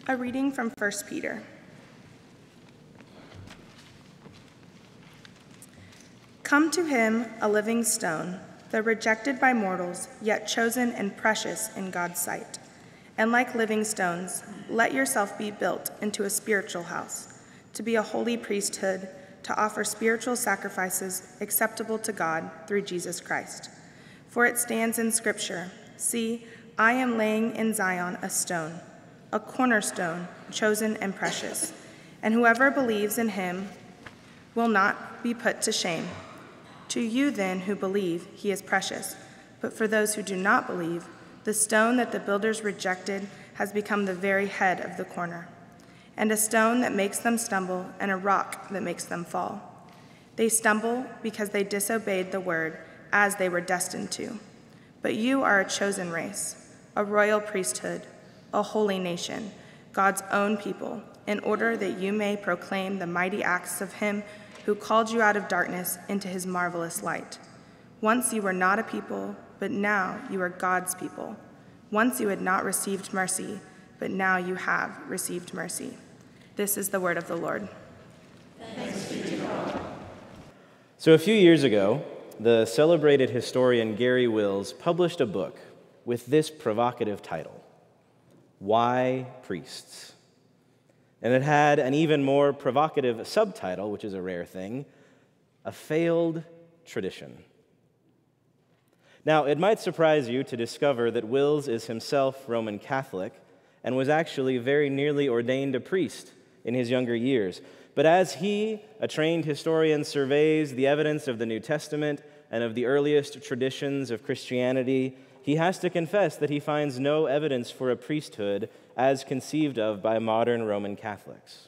A reading from 1 Peter. Come to him, a living stone, though rejected by mortals, yet chosen and precious in God's sight. And like living stones, let yourself be built into a spiritual house, to be a holy priesthood, to offer spiritual sacrifices acceptable to God through Jesus Christ. For it stands in Scripture, "See, I am laying in Zion a stone, a cornerstone, chosen and precious, and whoever believes in him will not be put to shame. To you then who believe, he is precious, but for those who do not believe, the stone that the builders rejected has become the very head of the corner, and a stone that makes them stumble, and a rock that makes them fall. They stumble because they disobeyed the word as they were destined to. But you are a chosen race, a royal priesthood, a holy nation, God's own people, in order that you may proclaim the mighty acts of him who called you out of darkness into his marvelous light. Once you were not a people, but now you are God's people. Once you had not received mercy, but now you have received mercy." This is the word of the Lord. Thanks be to God. So a few years ago, the celebrated historian Gary Wills published a book with this provocative title, Why Priests? And it had an even more provocative subtitle, which is a rare thing, A Failed Tradition. Now, it might surprise you to discover that Wills is himself Roman Catholic and was actually very nearly ordained a priest in his younger years. But as he, a trained historian, surveys the evidence of the New Testament and of the earliest traditions of Christianity, he has to confess that he finds no evidence for a priesthood as conceived of by modern Roman Catholics.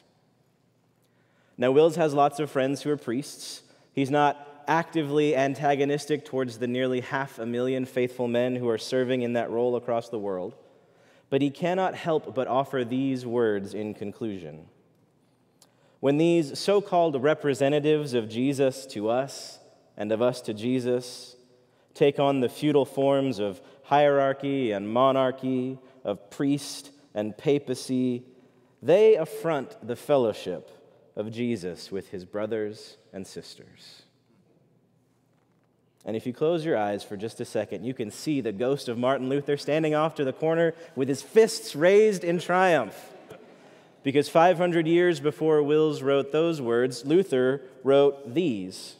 Now, Wills has lots of friends who are priests. He's not actively antagonistic towards the nearly 500,000 faithful men who are serving in that role across the world, but he cannot help but offer these words in conclusion. When these so-called representatives of Jesus to us and of us to Jesus take on the feudal forms of hierarchy and monarchy, of priest and papacy, they affront the fellowship of Jesus with his brothers and sisters. And if you close your eyes for just a second, you can see the ghost of Martin Luther standing off to the corner with his fists raised in triumph. Because 500 years before Wills wrote those words, Luther wrote these: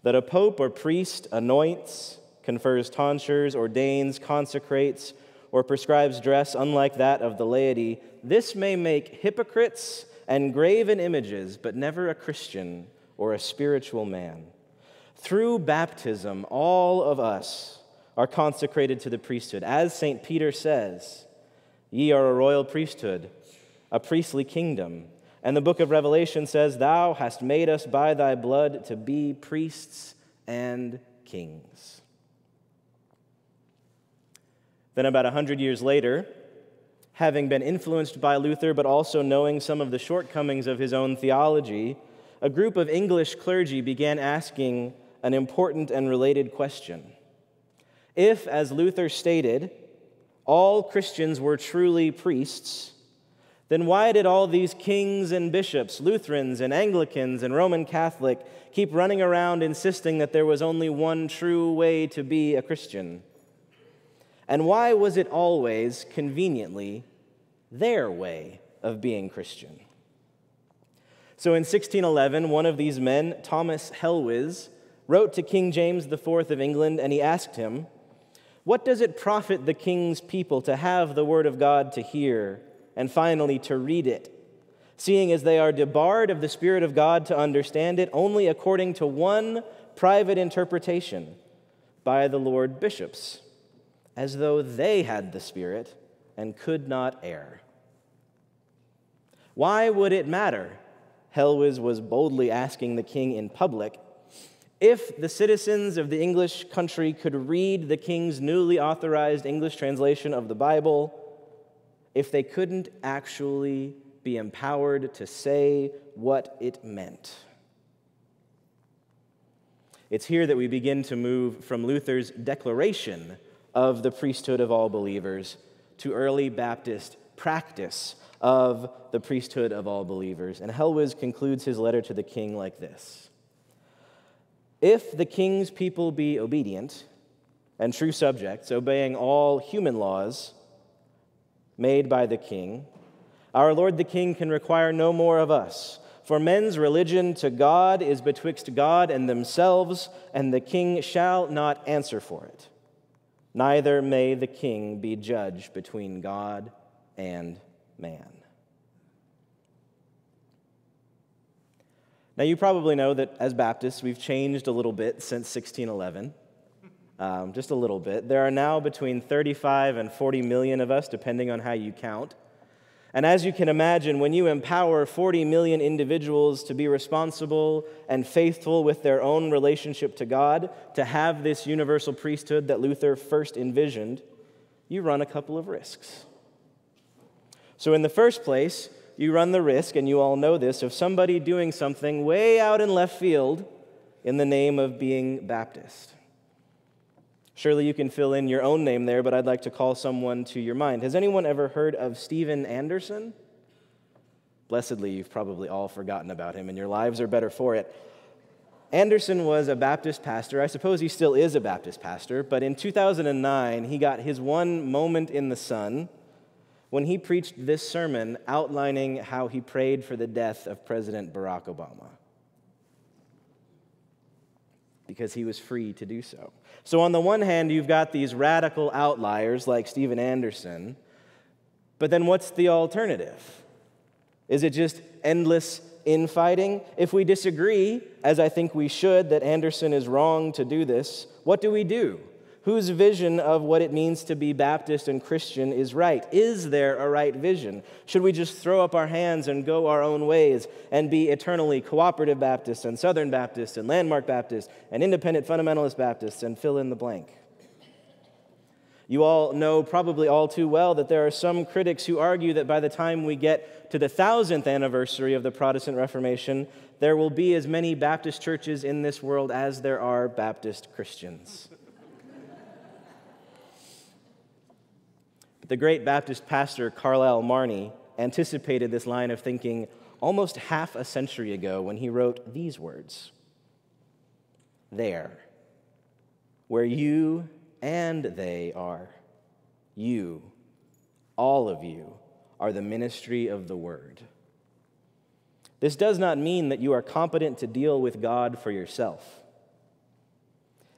that a pope or priest anoints, confers tonsures, ordains, consecrates, or prescribes dress unlike that of the laity, this may make hypocrites and graven images, but never a Christian or a spiritual man. Through baptism, all of us are consecrated to the priesthood. As St. Peter says, "Ye are a royal priesthood, a priestly kingdom." And the book of Revelation says, "Thou hast made us by thy blood to be priests and kings." Then about 100 years later, having been influenced by Luther, but also knowing some of the shortcomings of his own theology, a group of English clergy began asking an important and related question. If, as Luther stated, all Christians were truly priests, then why did all these kings and bishops, Lutherans and Anglicans and Roman Catholic, keep running around insisting that there was only one true way to be a Christian? And why was it always, conveniently, their way of being Christian? So in 1611, one of these men, Thomas Helwys, wrote to King James IV of England, and he asked him, "What does it profit the king's people to have the word of God to hear, and finally to read it, seeing as they are debarred of the Spirit of God to understand it only according to one private interpretation by the Lord bishops, as though they had the Spirit and could not err?" Why would it matter, Helwys was boldly asking the king in public, if the citizens of the English country could read the king's newly authorized English translation of the Bible, if they couldn't actually be empowered to say what it meant? It's here that we begin to move from Luther's declaration of the priesthood of all believers to early Baptist practice of the priesthood of all believers. And Helwys concludes his letter to the king like this: "If the king's people be obedient and true subjects, obeying all human laws made by the king, our Lord the king can require no more of us. For men's religion to God is betwixt God and themselves, and the king shall not answer for it. Neither may the king be judge between God and man." Now, you probably know that as Baptists, we've changed a little bit since 1611, just a little bit. There are now between 35 and 40 million of us, depending on how you count. And as you can imagine, when you empower 40 million individuals to be responsible and faithful with their own relationship to God, to have this universal priesthood that Luther first envisioned, you run a couple of risks. So in the first place, you run the risk, and you all know this, of somebody doing something way out in left field in the name of being Baptist. Surely you can fill in your own name there, but I'd like to call someone to your mind. Has anyone ever heard of Stephen Anderson? Blessedly, you've probably all forgotten about him, and your lives are better for it. Anderson was a Baptist pastor. I suppose he still is a Baptist pastor, but in 2009, he got his one moment in the sun when he preached this sermon outlining how he prayed for the death of President Barack Obama, because he was free to do so. So on the one hand, you've got these radical outliers like Stephen Anderson, but then what's the alternative? Is it just endless infighting? If we disagree, as I think we should, that Anderson is wrong to do this, what do we do? Whose vision of what it means to be Baptist and Christian is right? Is there a right vision? Should we just throw up our hands and go our own ways and be eternally cooperative Baptists and Southern Baptists and landmark Baptists and independent fundamentalist Baptists and fill in the blank? You all know probably all too well that there are some critics who argue that by the time we get to the 1000th anniversary of the Protestant Reformation, there will be as many Baptist churches in this world as there are Baptist Christians. The great Baptist pastor Carlyle Marney anticipated this line of thinking almost half a century ago when he wrote these words: "There, where you and they are, you, all of you, are the ministry of the word." This does not mean that you are competent to deal with God for yourself.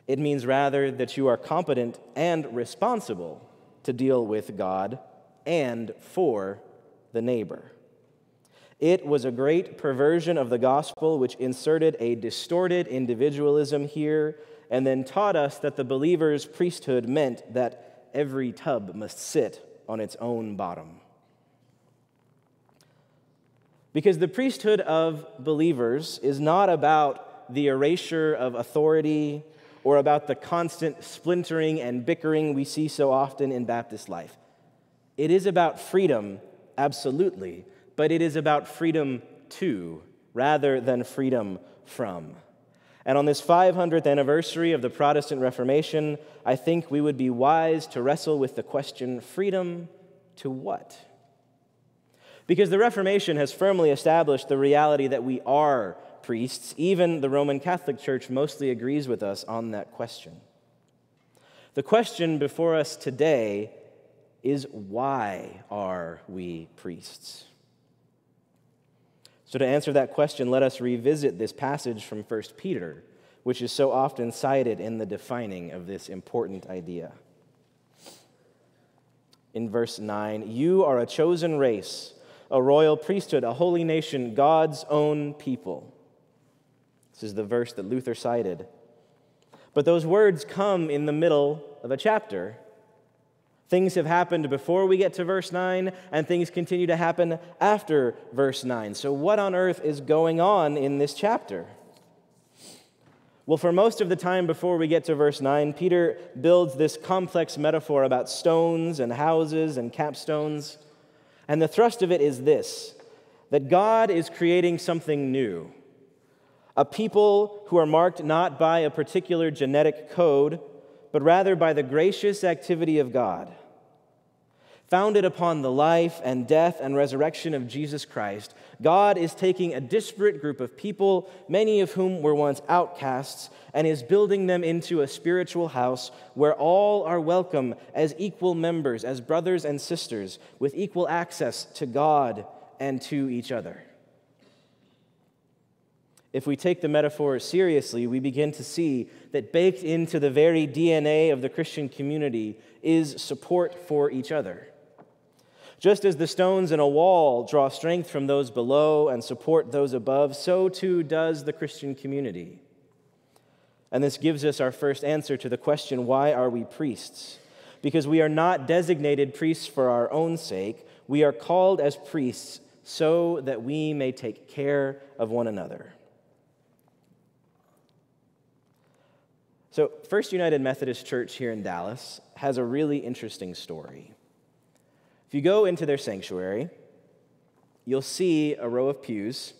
It means rather that you are competent and responsible to deal with God and for the neighbor. It was a great perversion of the gospel which inserted a distorted individualism here and then taught us that the believer's priesthood meant that every tub must sit on its own bottom. Because the priesthood of believers is not about the erasure of authority or about the constant splintering and bickering we see so often in Baptist life. It is about freedom, absolutely, but it is about freedom to, rather than freedom from. And on this 500th anniversary of the Protestant Reformation, I think we would be wise to wrestle with the question, freedom to what? Because the Reformation has firmly established the reality that we are priests. Even the Roman Catholic Church mostly agrees with us on that question. The question before us today is, why are we priests? So to answer that question, let us revisit this passage from 1 Peter, which is so often cited in the defining of this important idea. In verse 9, "You are a chosen race, a royal priesthood, a holy nation, God's own people." This is the verse that Luther cited. But those words come in the middle of a chapter. Things have happened before we get to verse 9, and things continue to happen after verse 9. So what on earth is going on in this chapter? Well, for most of the time before we get to verse 9, Peter builds this complex metaphor about stones and houses and capstones. And the thrust of it is this, that God is creating something new. A people who are marked not by a particular genetic code, but rather by the gracious activity of God. Founded upon the life and death and resurrection of Jesus Christ, God is taking a disparate group of people, many of whom were once outcasts, and is building them into a spiritual house where all are welcome as equal members, as brothers and sisters, with equal access to God and to each other. If we take the metaphor seriously, we begin to see that baked into the very DNA of the Christian community is support for each other. Just as the stones in a wall draw strength from those below and support those above, so too does the Christian community. And this gives us our first answer to the question, why are we priests? Because we are not designated priests for our own sake. We are called as priests so that we may take care of one another. So, First United Methodist Church here in Dallas has a really interesting story. If you go into their sanctuary, you'll see a row of pews,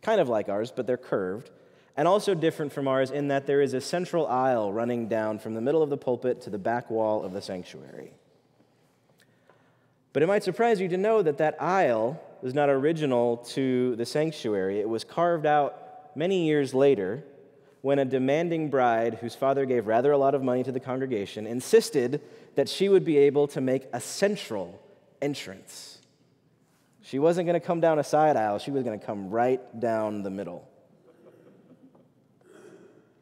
kind of like ours, but they're curved, and also different from ours in that there is a central aisle running down from the middle of the pulpit to the back wall of the sanctuary. But it might surprise you to know that that aisle was not original to the sanctuary. It was carved out many years later when a demanding bride, whose father gave rather a lot of money to the congregation, insisted that she would be able to make a central entrance. She wasn't going to come down a side aisle, she was going to come right down the middle.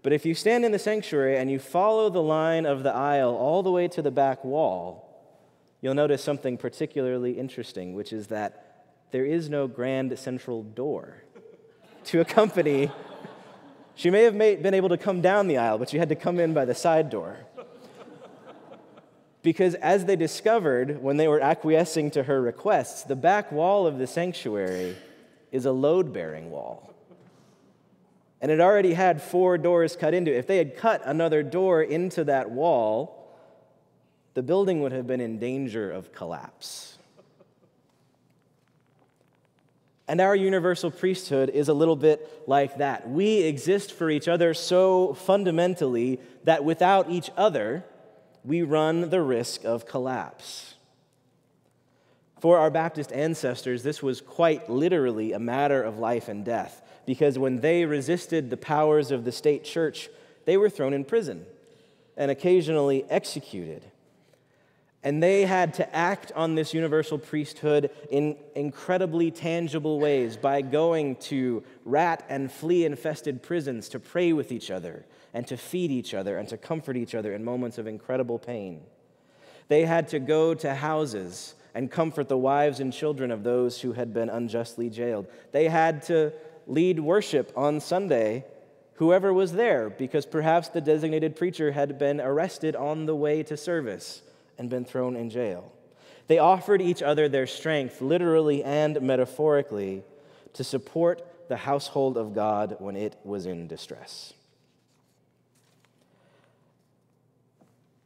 But if you stand in the sanctuary and you follow the line of the aisle all the way to the back wall, you'll notice something particularly interesting, which is that there is no grand central door to accompany. She may have been able to come down the aisle, but she had to come in by the side door. Because as they discovered when they were acquiescing to her requests, the back wall of the sanctuary is a load-bearing wall. And it already had 4 doors cut into it. If they had cut another door into that wall, the building would have been in danger of collapse. And our universal priesthood is a little bit like that. We exist for each other so fundamentally that without each other, we run the risk of collapse. For our Baptist ancestors, this was quite literally a matter of life and death, because when they resisted the powers of the state church, they were thrown in prison and occasionally executed. And they had to act on this universal priesthood in incredibly tangible ways by going to rat and flea-infested prisons to pray with each other and to feed each other and to comfort each other in moments of incredible pain. They had to go to houses and comfort the wives and children of those who had been unjustly jailed. They had to lead worship on Sunday, whoever was there, because perhaps the designated preacher had been arrested on the way to service and been thrown in jail. They offered each other their strength, literally and metaphorically, to support the household of God when it was in distress.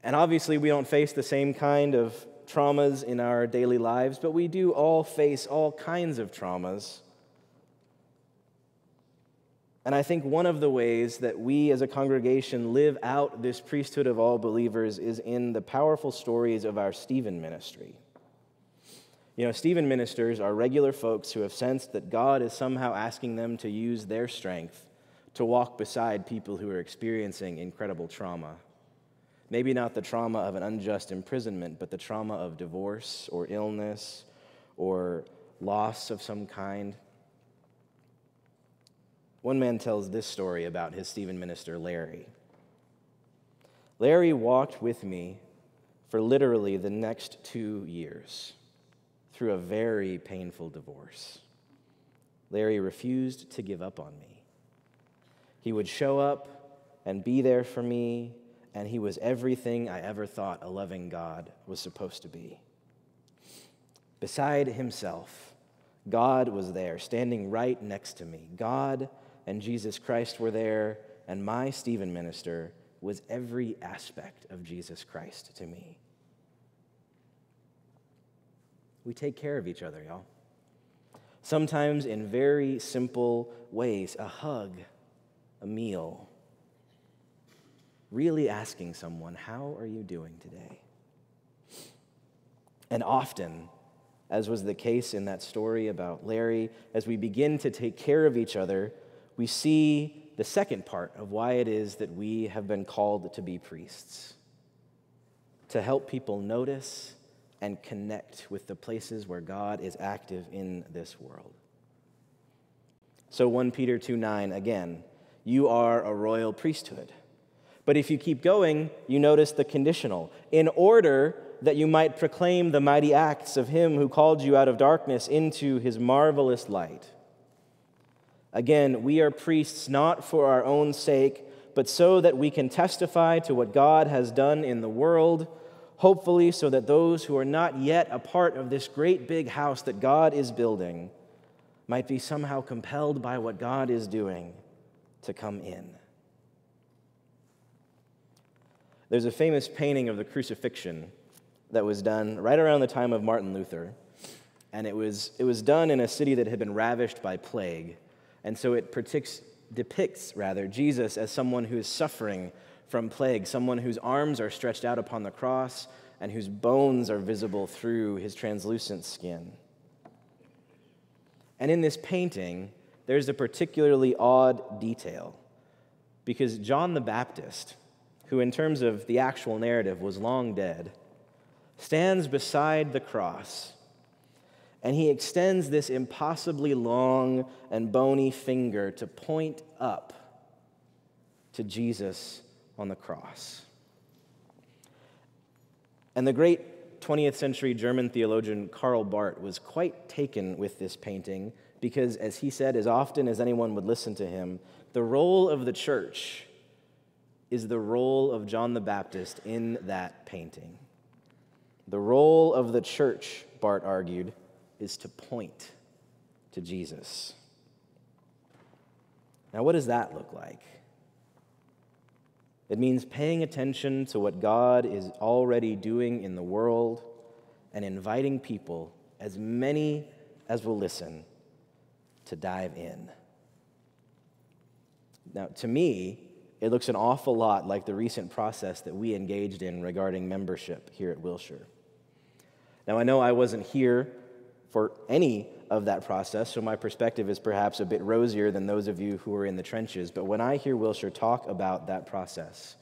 And obviously, we don't face the same kind of traumas in our daily lives, but we do all face all kinds of traumas. And I think one of the ways that we as a congregation live out this priesthood of all believers is in the powerful stories of our Stephen ministry. You know, Stephen ministers are regular folks who have sensed that God is somehow asking them to use their strength to walk beside people who are experiencing incredible trauma. Maybe not the trauma of an unjust imprisonment, but the trauma of divorce or illness or loss of some kind. One man tells this story about his Stephen minister, Larry. Larry walked with me for literally the next 2 years through a very painful divorce. Larry refused to give up on me. He would show up and be there for me, and he was everything I ever thought a loving God was supposed to be. Beside himself, God was there, standing right next to me. God and Jesus Christ were there, and my Stephen minister was every aspect of Jesus Christ to me. We take care of each other, y'all. Sometimes in very simple ways, a hug, a meal, really asking someone, how are you doing today? And often, as was the case in that story about Larry, as we begin to take care of each other, we see the second part of why it is that we have been called to be priests: to help people notice and connect with the places where God is active in this world. So 1 Peter 2:9, again, you are a royal priesthood. But if you keep going, you notice the conditional. In order that you might proclaim the mighty acts of him who called you out of darkness into his marvelous light. Again, we are priests not for our own sake, but so that we can testify to what God has done in the world, hopefully so that those who are not yet a part of this great big house that God is building might be somehow compelled by what God is doing to come in. There's a famous painting of the crucifixion that was done right around the time of Martin Luther, and it was done in a city that had been ravished by plague, and so it depicts Jesus as someone who is suffering from plague, someone whose arms are stretched out upon the cross and whose bones are visible through his translucent skin. And in this painting, there's a particularly odd detail, because John the Baptist, who in terms of the actual narrative was long dead, stands beside the cross, and he extends this impossibly long and bony finger to point up to Jesus on the cross. And the great 20th century German theologian Karl Barth was quite taken with this painting because, as he said, as often as anyone would listen to him, the role of the church is the role of John the Baptist in that painting. The role of the church, Barth argued, is to point to Jesus. Now, what does that look like? It means paying attention to what God is already doing in the world and inviting people, as many as will listen, to dive in. Now, to me, it looks an awful lot like the recent process that we engaged in regarding membership here at Wilshire. Now, I know I wasn't here for any of that process, so my perspective is perhaps a bit rosier than those of you who are in the trenches, but when I hear Wilshire talk about that process,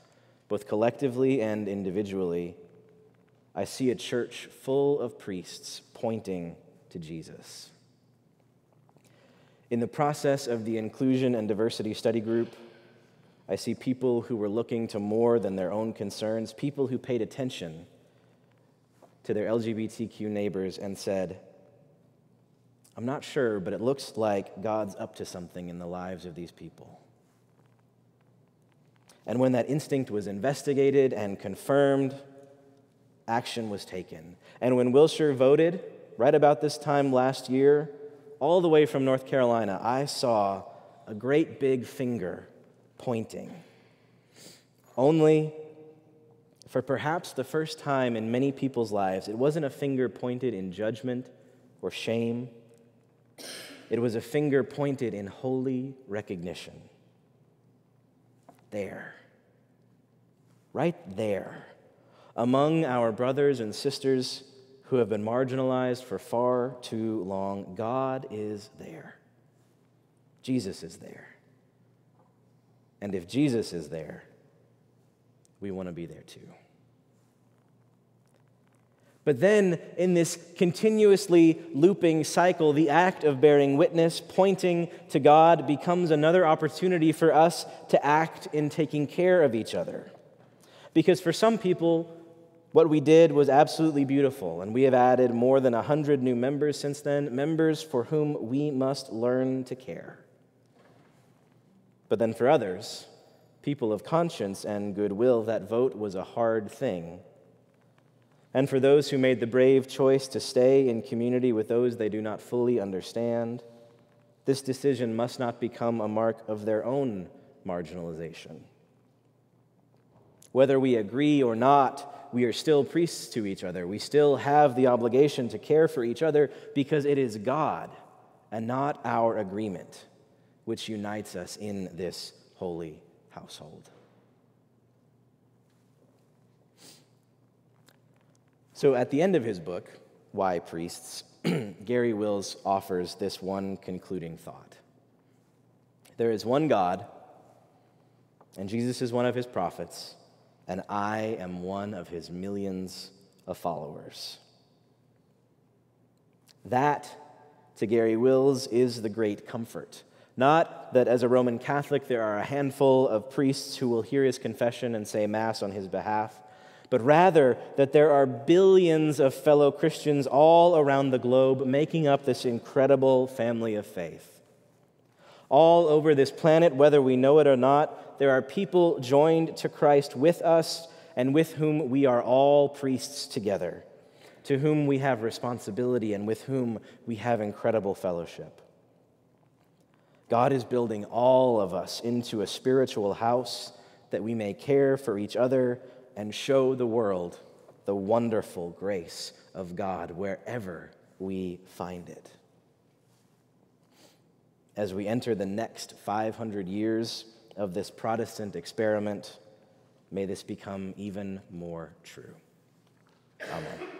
both collectively and individually, I see a church full of priests pointing to Jesus. In the process of the Inclusion and Diversity Study Group, I see people who were looking to more than their own concerns, people who paid attention to their LGBTQ neighbors and said, I'm not sure, but it looks like God's up to something in the lives of these people. And when that instinct was investigated and confirmed, action was taken. And when Wilshire voted, right about this time last year, all the way from North Carolina, I saw a great big finger pointing. Only, for perhaps the first time in many people's lives, it wasn't a finger pointed in judgment or shame. It was a finger pointed in holy recognition. There, right there, among our brothers and sisters who have been marginalized for far too long, God is there. Jesus is there. And if Jesus is there, we want to be there too. But then, in this continuously looping cycle, the act of bearing witness, pointing to God, becomes another opportunity for us to act in taking care of each other. Because for some people, what we did was absolutely beautiful, and we have added more than 100 new members since then, members for whom we must learn to care. But then for others, people of conscience and goodwill, that vote was a hard thing. And for those who made the brave choice to stay in community with those they do not fully understand, this decision must not become a mark of their own marginalization. Whether we agree or not, we are still priests to each other. We still have the obligation to care for each other because it is God and not our agreement which unites us in this holy household. So at the end of his book, Why Priests?, Gary Wills offers this one concluding thought. There is one God, and Jesus is one of his prophets, and I am one of his millions of followers. That, to Gary Wills, is the great comfort. Not that as a Roman Catholic there are a handful of priests who will hear his confession and say Mass on his behalf, but rather that there are billions of fellow Christians all around the globe making up this incredible family of faith. All over this planet, whether we know it or not, there are people joined to Christ with us and with whom we are all priests together, to whom we have responsibility and with whom we have incredible fellowship. God is building all of us into a spiritual house that we may care for each other and show the world the wonderful grace of God wherever we find it. As we enter the next 500 years of this Protestant experiment, may this become even more true. Amen.